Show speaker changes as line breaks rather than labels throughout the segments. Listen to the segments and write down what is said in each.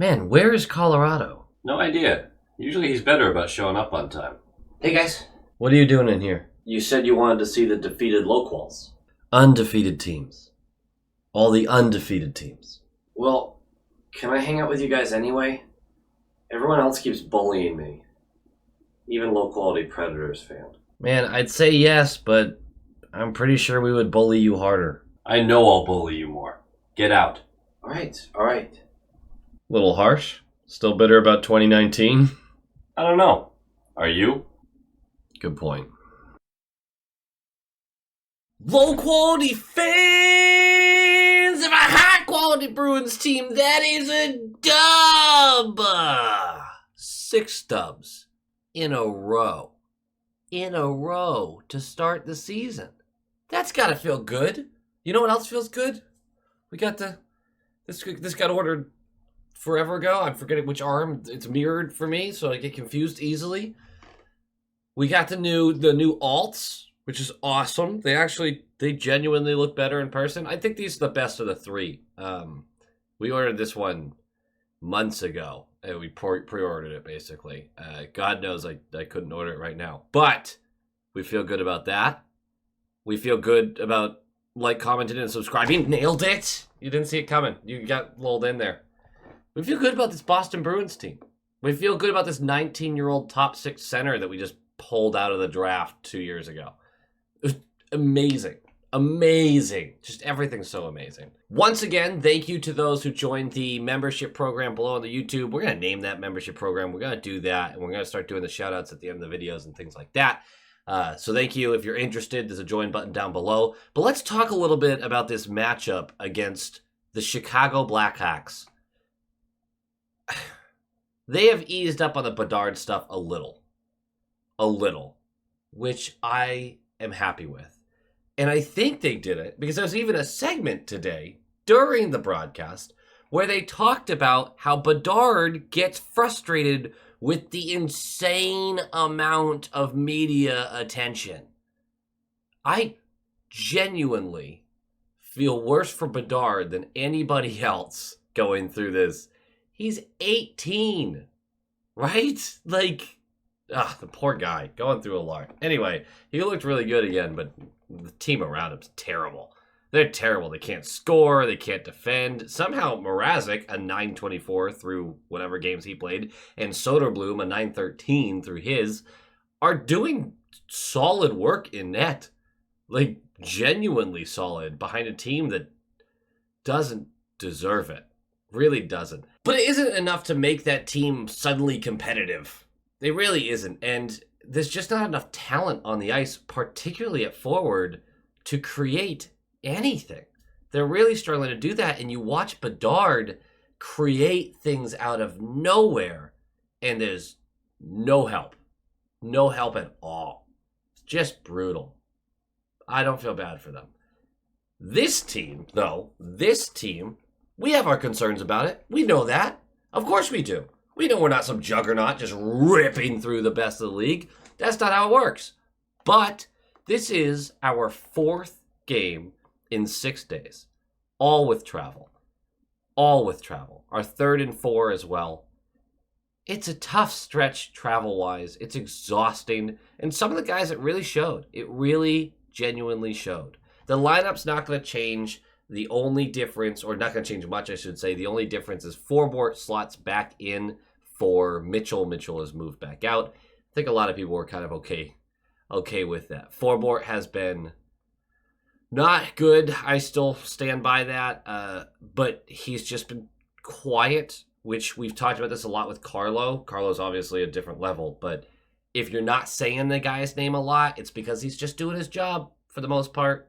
Man, where is Colorado?
No idea. Usually he's better about showing up on time.
Hey guys,
What are you doing in here?
you said you wanted to see the defeated Loquals.
Undefeated teams. All the undefeated teams.
Well, can I hang out with you guys anyway? Everyone else keeps bullying me. Even low-quality Predators fan.
Man, I'd say yes, but I'm pretty sure we would bully you harder.
I know I'll bully you more. Get out.
Alright.
Little harsh? Still bitter about 2019?
I don't know. Are you?
Good point. Low quality fans of a high quality Bruins team, that is a dub! 6 dubs in a row. To start the season. That's gotta feel good. You know what else feels good? We got this got ordered forever ago. I'm forgetting which arm. It's mirrored for me, so I get confused easily. We got the new alts, which is awesome. They genuinely look better in person. I think these are the best of the 3. We ordered this one months ago, and we pre-ordered it basically. God knows I couldn't order it right now, but we feel good about that. We feel good about commenting, and subscribing. Nailed it. You didn't see it coming. You got lulled in there. We feel good about this Boston Bruins team. We feel good about this 19-year-old top 6 center that we just pulled out of the draft 2 years ago. It was amazing. Just everything's so amazing. Once again, thank you to those who joined the membership program below on the YouTube. We're going to name that membership program. We're going to do that, and we're going to start doing the shout-outs at the end of the videos and things like that. So thank you. If you're interested, there's a join button down below. But let's talk a little bit about this matchup against the Chicago Blackhawks. They have eased up on the Bedard stuff a little, which I am happy with. And I think they did it because there's even a segment today during the broadcast where they talked about how Bedard gets frustrated with the insane amount of media attention. I genuinely feel worse for Bedard than anybody else going through this. He's 18, right? The poor guy going through a lot. Anyway, he looked really good again, but the team around him's terrible. They're terrible. They can't score. They can't defend. Somehow Mrazek, a 924 through whatever games he played, and Soderblom, a 913 through his, are doing solid work in net. Genuinely solid behind a team that doesn't deserve it. Really doesn't. But it isn't enough to make that team suddenly competitive. It really isn't. And there's just not enough talent on the ice, particularly at forward, to create anything. They're really struggling to do that, and you watch Bedard create things out of nowhere, and there's no help. No help at all. It's just brutal. I don't feel bad for them. This team, we have our concerns about it. We know that. Of course we do. We know we're not some juggernaut just ripping through the best of the league. That's not how it works. But this is our 4th game in 6 days. All with travel. Our 3rd and 4 as well. It's a tough stretch travel-wise. It's exhausting. And some of the guys, it really showed. It really genuinely showed. The lineup's not going to change. The only difference, or not going to change much, I should say, the only difference is Forbort slots back in for Mitchell. Mitchell has moved back out. I think a lot of people were kind of okay with that. Forbort has been not good. I still stand by that. But he's just been quiet, which we've talked about this a lot with Carlo. Carlo's obviously a different level, but if you're not saying the guy's name a lot, it's because he's just doing his job for the most part.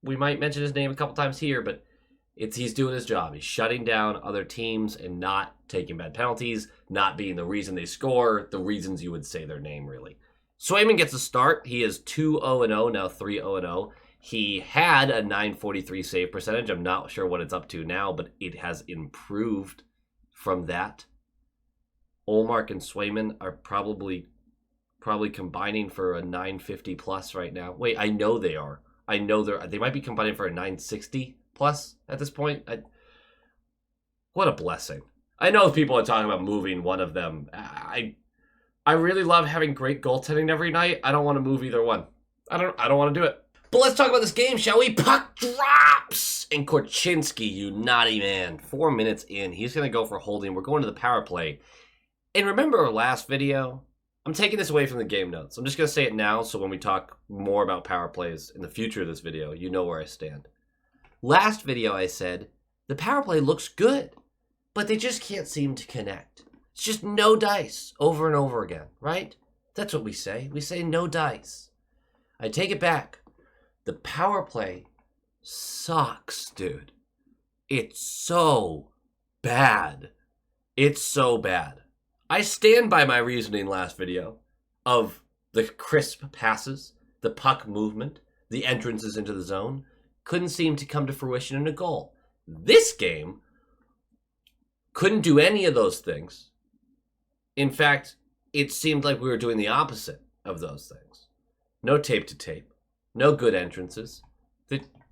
We might mention his name a couple times here, but he's doing his job. He's shutting down other teams and not taking bad penalties, not being the reason they score, the reasons you would say their name, really. Swayman gets a start. He is 2-0-0, now 3-0-0. He had a 943 save percentage. I'm not sure what it's up to now, but it has improved from that. Olmark and Swayman are probably combining for a 950 plus right now. Wait, I know they are. I know they might be combining for a 960 plus at this point. What a blessing. I know people are talking about moving one of them. I really love having great goaltending every night. I don't want to move either one. I don't want to do it. But let's talk about this game, shall we? Puck drops! And Korchinski, you naughty man. 4 minutes in. He's going to go for holding. We're going to the power play. And remember our last video? I'm taking this away from the game notes. I'm just going to say it now, so when we talk more about power plays in the future of this video, you know where I stand. Last video I said, the power play looks good, but they just can't seem to connect. It's just no dice over and over again, right? That's what we say. We say no dice. I take it back. The power play sucks, dude. It's so bad. It's so bad. I stand by my reasoning last video of the crisp passes, the puck movement, the entrances into the zone. Couldn't seem to come to fruition in a goal. This game couldn't do any of those things. In fact, it seemed like we were doing the opposite of those things. No tape to tape. No good entrances.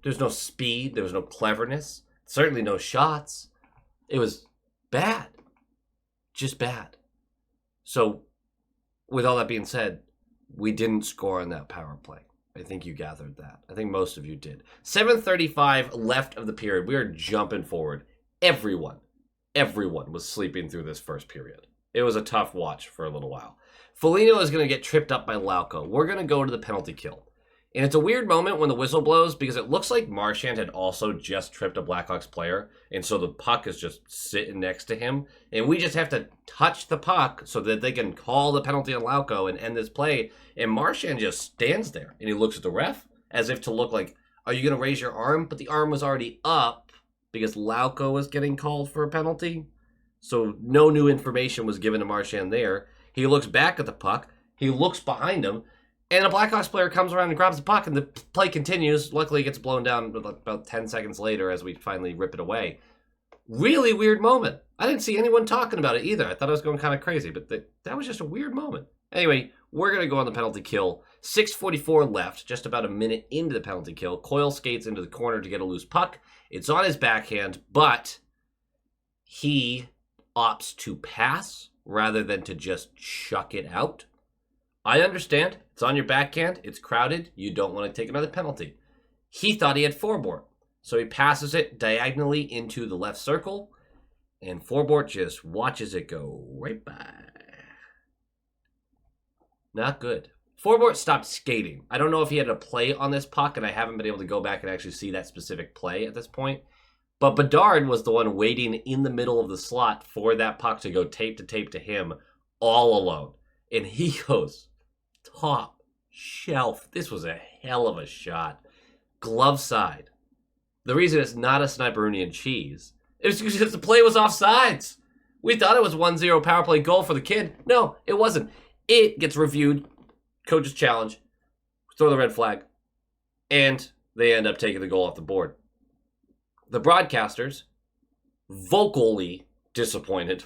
There's no speed. There was no cleverness. Certainly no shots. It was bad. Just bad. So, with all that being said, we didn't score on that power play. I think you gathered that. I think most of you did. 7:35 left of the period. We are jumping forward. Everyone was sleeping through this first period. It was a tough watch for a little while. Foligno is going to get tripped up by Lauko. We're going to go to the penalty kill. And it's a weird moment when the whistle blows because it looks like Marchand had also just tripped a Blackhawks player. And so the puck is just sitting next to him. And we just have to touch the puck so that they can call the penalty on Lauko and end this play. And Marchand just stands there and he looks at the ref as if to look like, are you going to raise your arm? But the arm was already up because Lauko was getting called for a penalty. So no new information was given to Marchand there. He looks back at the puck. He looks behind him. And a Blackhawks player comes around and grabs the puck, and the play continues. Luckily, it gets blown down about 10 seconds later as we finally rip it away. Really weird moment. I didn't see anyone talking about it either. I thought I was going kind of crazy, but that was just a weird moment. Anyway, we're going to go on the penalty kill. 6:44 left, just about a minute into the penalty kill. Coyle skates into the corner to get a loose puck. It's on his backhand, but he opts to pass rather than to just chuck it out. I understand. It's on your backhand. It's crowded. You don't want to take another penalty. He thought he had Forbort. So he passes it diagonally into the left circle. And Forbort just watches it go right by. Not good. Forbort stopped skating. I don't know if he had a play on this puck, and I haven't been able to go back and actually see that specific play at this point. But Bedard was the one waiting in the middle of the slot for that puck to go tape to him all alone. And he goes top shelf. This was a hell of a shot. Glove side. The reason it's not a Sniperunian cheese is because the play was offsides. We thought it was 1-0 power play goal for the kid. No, it wasn't. It gets reviewed. Coach's challenge. Throw the red flag. And they end up taking the goal off the board. The broadcasters, vocally disappointed.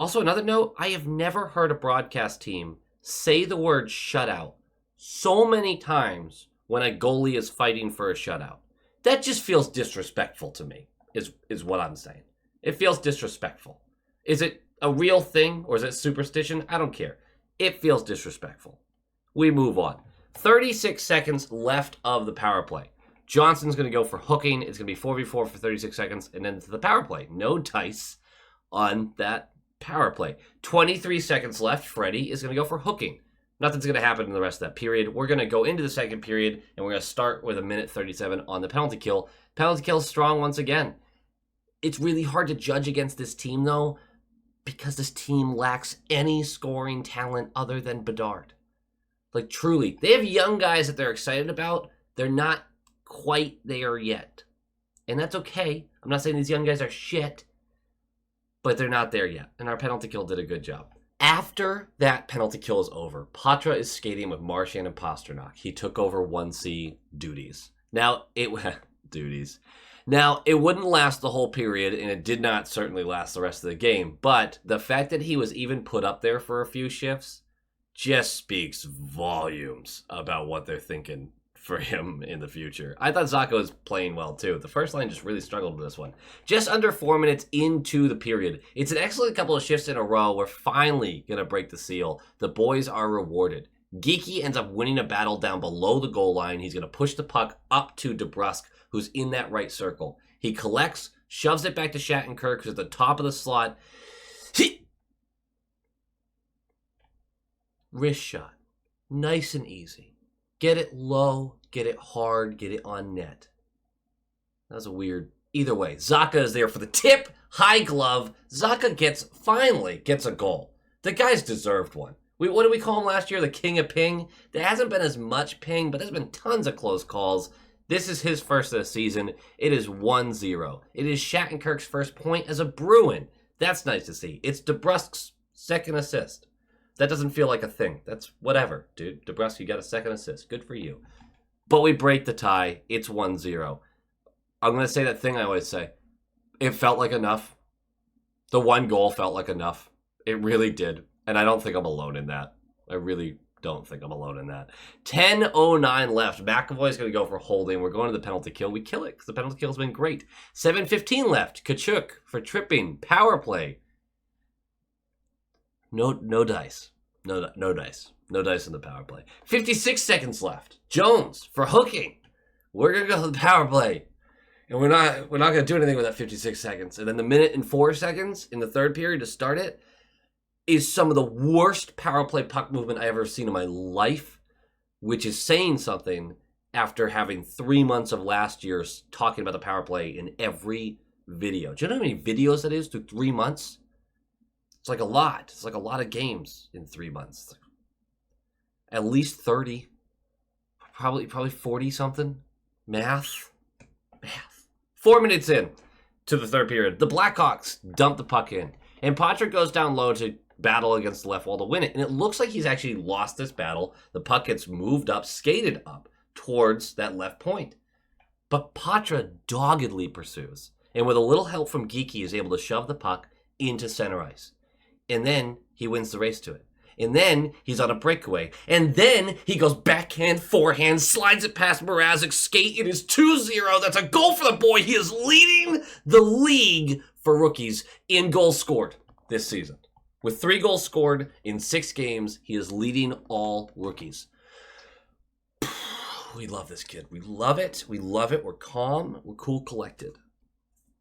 Also, another note, I have never heard a broadcast team say the word shutout so many times when a goalie is fighting for a shutout. That just feels disrespectful to me, is what I'm saying. It feels disrespectful. Is it a real thing or is it superstition? I don't care. It feels disrespectful. We move on. 36 seconds left of the power play. Johnson's going to go for hooking. It's going to be 4v4 for 36 seconds and then to the power play. No dice on that power play. 23 seconds left. Freddie is going to go for hooking. Nothing's going to happen in the rest of that period. We're going to go into the second period, and we're going to start with a minute 37 on the penalty kill. Penalty kill is strong once again. It's really hard to judge against this team, though, because this team lacks any scoring talent other than Bedard. Like, truly. They have young guys that they're excited about. They're not quite there yet. And that's okay. I'm not saying these young guys are shit, but they're not there yet. And our penalty kill did a good job. After that penalty kill is over, Patra is skating with Marchand and Pasternak. He took over 1C duties. Now, it wouldn't last the whole period, and it did not certainly last the rest of the game, but the fact that he was even put up there for a few shifts just speaks volumes about what they're thinking for him in the future. I thought Zaka was playing well too. The first line just really struggled with this one. Just under 4 minutes into the period. It's an excellent couple of shifts in a row. We're finally going to break the seal. The boys are rewarded. Geeky ends up winning a battle down below the goal line. He's going to push the puck up to DeBrusk, who's in that right circle. He collects, shoves it back to Shattenkirk, who's at the top of the slot. Wrist shot. Nice and easy. Get it low, get it hard, get it on net. That was a weird... Either way, Zaka is there for the tip, high glove. Zaka finally gets a goal. The guy's deserved one. What did we call him last year? The king of ping? There hasn't been as much ping, but there's been tons of close calls. This is his first of the season. It is 1-0. It is Shattenkirk's first point as a Bruin. That's nice to see. It's DeBrusk's second assist. That doesn't feel like a thing. That's whatever, dude. DeBrusk, you got a second assist. Good for you. But we break the tie. It's 1-0. I'm going to say that thing I always say. It felt like enough. The one goal felt like enough. It really did. And I don't think I'm alone in that. I really don't think I'm alone in that. 10:09 left. McAvoy's going to go for holding. We're going to the penalty kill. We kill it because the penalty kill has been great. 7:15 left. Kachuk for tripping. Power play. No dice. No dice. No dice in the power play. 56 seconds left. Jones for hooking. We're going to go to the power play. And we're not going to do anything with that 56 seconds. And then the minute and 4 seconds in the third period to start it is some of the worst power play puck movement I've ever seen in my life, which is saying something after having 3 months of last year talking about the power play in every video. Do you know how many videos that is through 3 months? It's like a lot. It's like a lot of games in 3 months. At least 30. Probably 40 something. Math. 4 minutes in to the third period. The Blackhawks dump the puck in. And Patrick goes down low to battle against the left wall to win it. And it looks like he's actually lost this battle. The puck gets moved up, skated up towards that left point. But Patra doggedly pursues. And with a little help from Geeky, is able to shove the puck into center ice. And then he wins the race to it. And then he's on a breakaway. And then he goes backhand, forehand, slides it past Mrazek, skate. It is 2-0. That's a goal for the boy. He is leading the league for rookies in goals scored this season. With 3 goals scored in 6 games, he is leading all rookies. We love this kid. We love it. We love it. We're calm. We're cool, collected.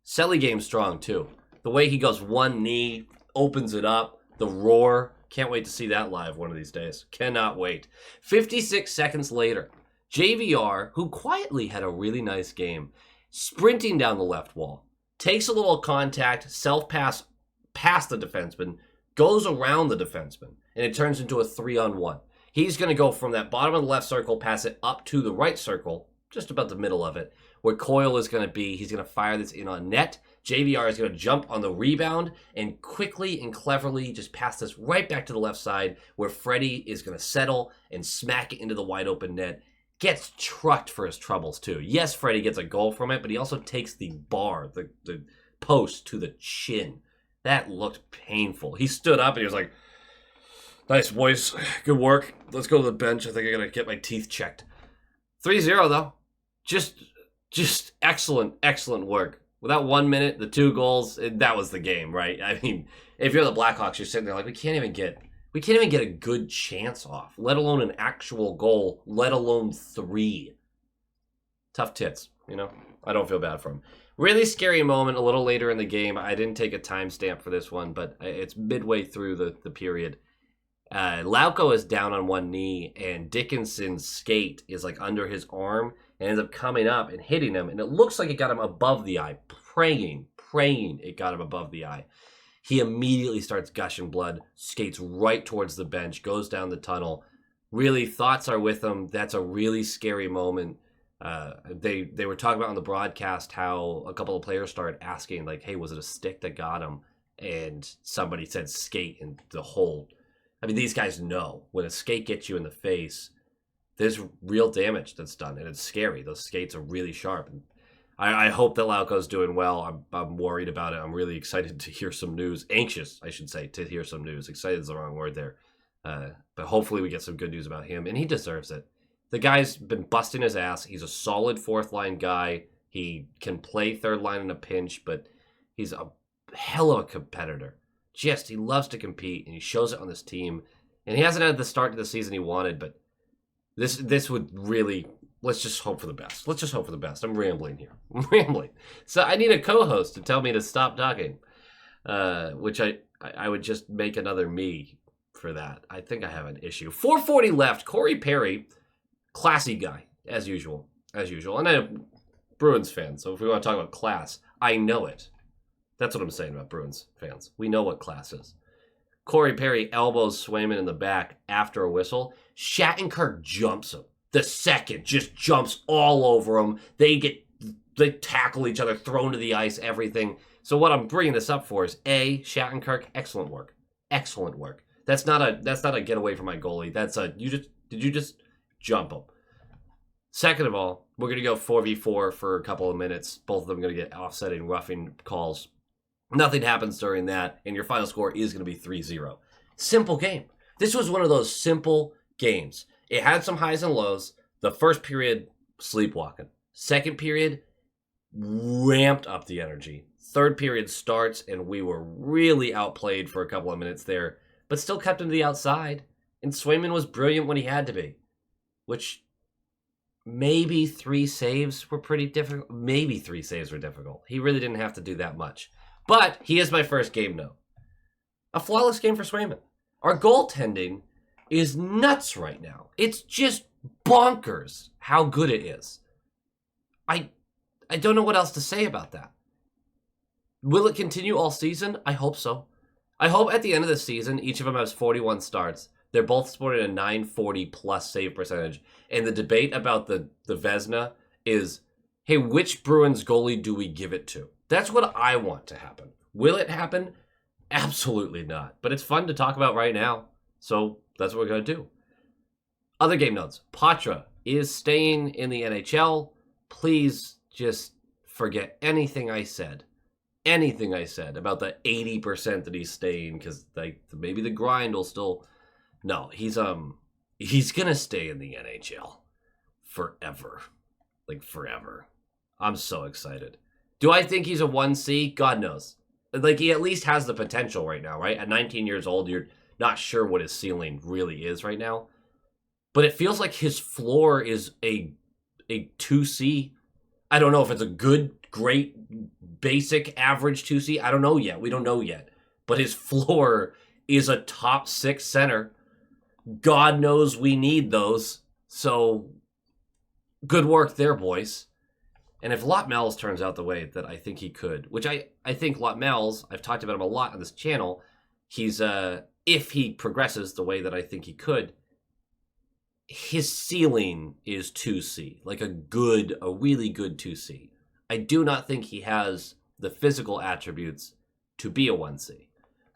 Selly game's strong, too. The way he goes one knee, opens it up, the roar. Can't wait to see that live one of these days. Cannot wait. 56 seconds later, JVR, who quietly had a really nice game, sprinting down the left wall, takes a little contact, self-pass past the defenseman, goes around the defenseman, and it turns into a 3-on-1. He's going to go from that bottom of the left circle, pass it up to the right circle, just about the middle of it, where Coyle is going to be. He's going to fire this in on net. JVR is going to jump on the rebound and quickly and cleverly just pass this right back to the left side, where Freddie is going to settle and smack it into the wide open net. Gets trucked for his troubles, too. Yes, Freddie gets a goal from it, but he also takes the bar, the post, to the chin. That looked painful. He stood up and he was like, "Nice, boys. Good work. Let's go to the bench. I think I got to get my teeth checked." 3-0, though. Just excellent work. Without 1 minute, the 2 goals, that was the game, right? I mean, if you're the Blackhawks, you're sitting there like, we can't even get a good chance off, let alone an actual goal, let alone 3. Tough tits, you know? I don't feel bad for him. Really scary moment a little later in the game. I didn't take a timestamp for this one, but it's midway through the period. Lauko is down on one knee, and Dickinson's skate is like under his arm and ends up coming up and hitting him, and it looks like it got him above the eye. Praying it got him above the eye. He immediately starts gushing blood, skates right towards the bench, goes down the tunnel. Really, thoughts are with him. That's a really scary moment. They were talking about on the broadcast how a couple of players started asking, like, hey, was it a stick that got him? And somebody said skate, and the whole... I mean, these guys know when a skate gets you in the face, there's real damage that's done, and it's scary. Those skates are really sharp. And I hope that Lauko's doing well. I'm worried about it. I'm really excited to hear some news. Anxious, I should say, to hear some news. Excited is the wrong word there. But hopefully we get some good news about him, and he deserves it. The guy's been busting his ass. He's a solid fourth-line guy. He can play third line in a pinch, but he's a hell of a competitor. He loves to compete, and he shows it on this team. And he hasn't had the start to the season he wanted, but this would really... Let's just hope for the best. Let's just hope for the best. I'm rambling here. So I need a co-host to tell me to stop talking, which I would just make another me for that. I think I have an issue. 4:40 left. Corey Perry, classy guy, as usual. And I'm a Bruins fan, so if we want to talk about class, I know it. That's what I'm saying about Bruins fans. We know what class is. Corey Perry elbows Swayman in the back after a whistle. Shattenkirk jumps him. The second just jumps all over him. They tackle each other, thrown to the ice, everything. So what I'm bringing this up for is Shattenkirk, excellent work. That's not a getaway from my goalie. That's did you just jump him? Second of all, we're gonna go 4v4 for a couple of minutes. Both of them are gonna get offsetting roughing calls. Nothing happens during that, and your final score is gonna be 3-0. Simple game. This was one of those simple games. It had some highs and lows. The first period, sleepwalking. Second period, ramped up the energy. Third period starts, and we were really outplayed for a couple of minutes there, but still kept him to the outside. And Swayman was brilliant when he had to be, which maybe 3 saves were pretty difficult. Maybe 3 saves were difficult. He really didn't have to do that much. But he is my first game note. A flawless game for Swayman. Our goaltending is nuts right now. It's just bonkers how good it is. I don't know what else to say about that. Will it continue all season? I hope so. I hope at the end of the season, each of them has 41 starts. They're both sporting a 940 plus save percentage. And the debate about the Vezina is, hey, which Bruins goalie do we give it to? That's what I want to happen. Will it happen? Absolutely not. But it's fun to talk about right now. So that's what we're going to do. Other game notes. Patra is staying in the NHL. Please just forget anything I said. Anything I said about the 80% that he's staying, because maybe the grind will still... No, he's going to stay in the NHL forever. Like forever. I'm so excited. Do I think he's a 1C? God knows. Like, he at least has the potential right now, right? At 19 years old, you're not sure what his ceiling really is right now. But it feels like his floor is a 2C. I don't know if it's a good, great, basic, average 2C. I don't know yet. We don't know yet. But his floor is a top 6 center. God knows we need those. So, good work there, boys. And if Lot Mells turns out the way that I think he could, which I think Lot Mells, I've talked about him a lot on this channel, he's, if he progresses the way that I think he could, his ceiling is 2C, like a really good 2C. I do not think he has the physical attributes to be a 1C.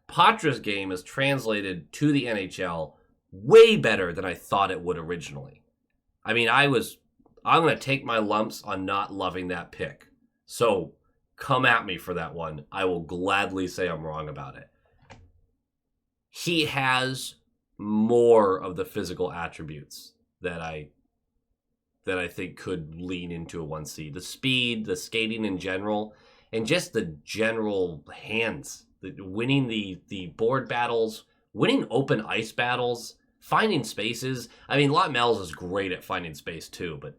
Patra's game is translated to the NHL way better than I thought it would originally. I mean, I'm going to take my lumps on not loving that pick. So come at me for that one. I will gladly say I'm wrong about it. He has more of the physical attributes that I think could lean into a 1C. The speed, the skating in general, and just the general hands. Winning the board battles, winning open ice battles, finding spaces. I mean, Lot Mells is great at finding space too, but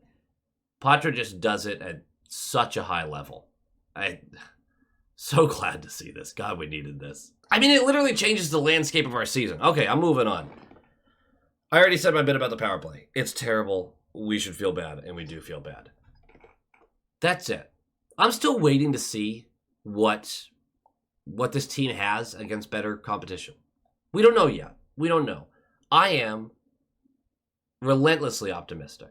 Patra just does it at such a high level. I'm so glad to see this. God, we needed this. I mean, it literally changes the landscape of our season. Okay, I'm moving on. I already said my bit about the power play. It's terrible. We should feel bad, and we do feel bad. That's it. I'm still waiting to see what this team has against better competition. We don't know yet. We don't know. I am relentlessly optimistic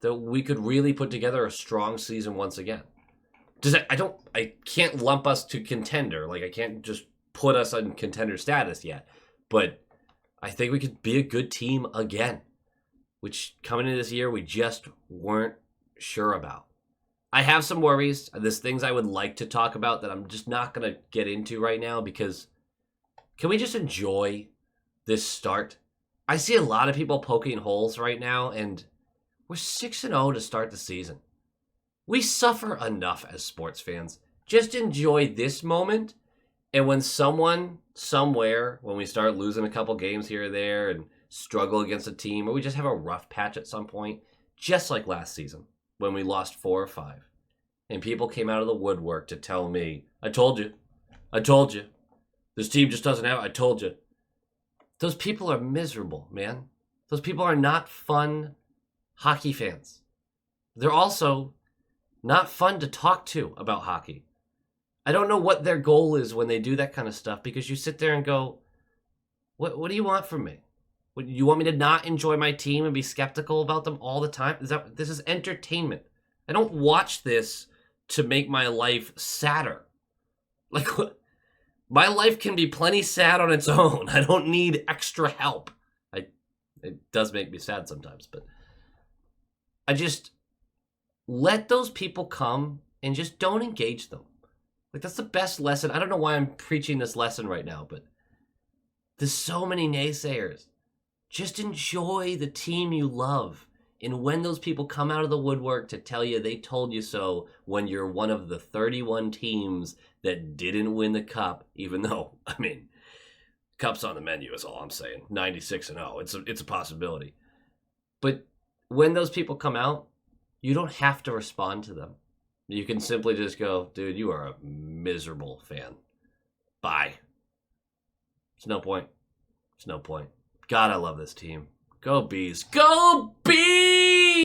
that we could really put together a strong season once again. I can't lump us to contender. Like, I can't just put us on contender status yet. But I think we could be a good team again, which coming into this year, we just weren't sure about. I have some worries. There's things I would like to talk about that I'm just not going to get into right now, because can we just enjoy this start? I see a lot of people poking holes right now, and We're 6-0 to start the season. We suffer enough as sports fans. Just enjoy this moment. And when someone, somewhere, when we start losing a couple games here or there and struggle against a team, or we just have a rough patch at some point, just like last season when we lost 4 or 5, and people came out of the woodwork to tell me, I told you. This team just doesn't have, I told you. Those people are miserable, man. Those people are not fun hockey fans. They're also not fun to talk to about hockey. I don't know what their goal is when they do that kind of stuff, because you sit there and go, what do you want from me? You want me to not enjoy my team and be skeptical about them all the time? This is entertainment. I don't watch this to make my life sadder. Like, my life can be plenty sad on its own. I don't need extra help. It does make me sad sometimes, but I just let those people come and just don't engage them. Like, that's the best lesson. I don't know why I'm preaching this lesson right now, but there's so many naysayers. Just enjoy the team you love. And when those people come out of the woodwork to tell you they told you so, when you're one of the 31 teams that didn't win the cup, even though, I mean, cup's on the menu is all I'm saying. 96-0. It's a possibility. But when those people come out, you don't have to respond to them. You can simply just go, dude, you are a miserable fan. Bye. There's no point. God, I love this team. Go Bees. Go Bees!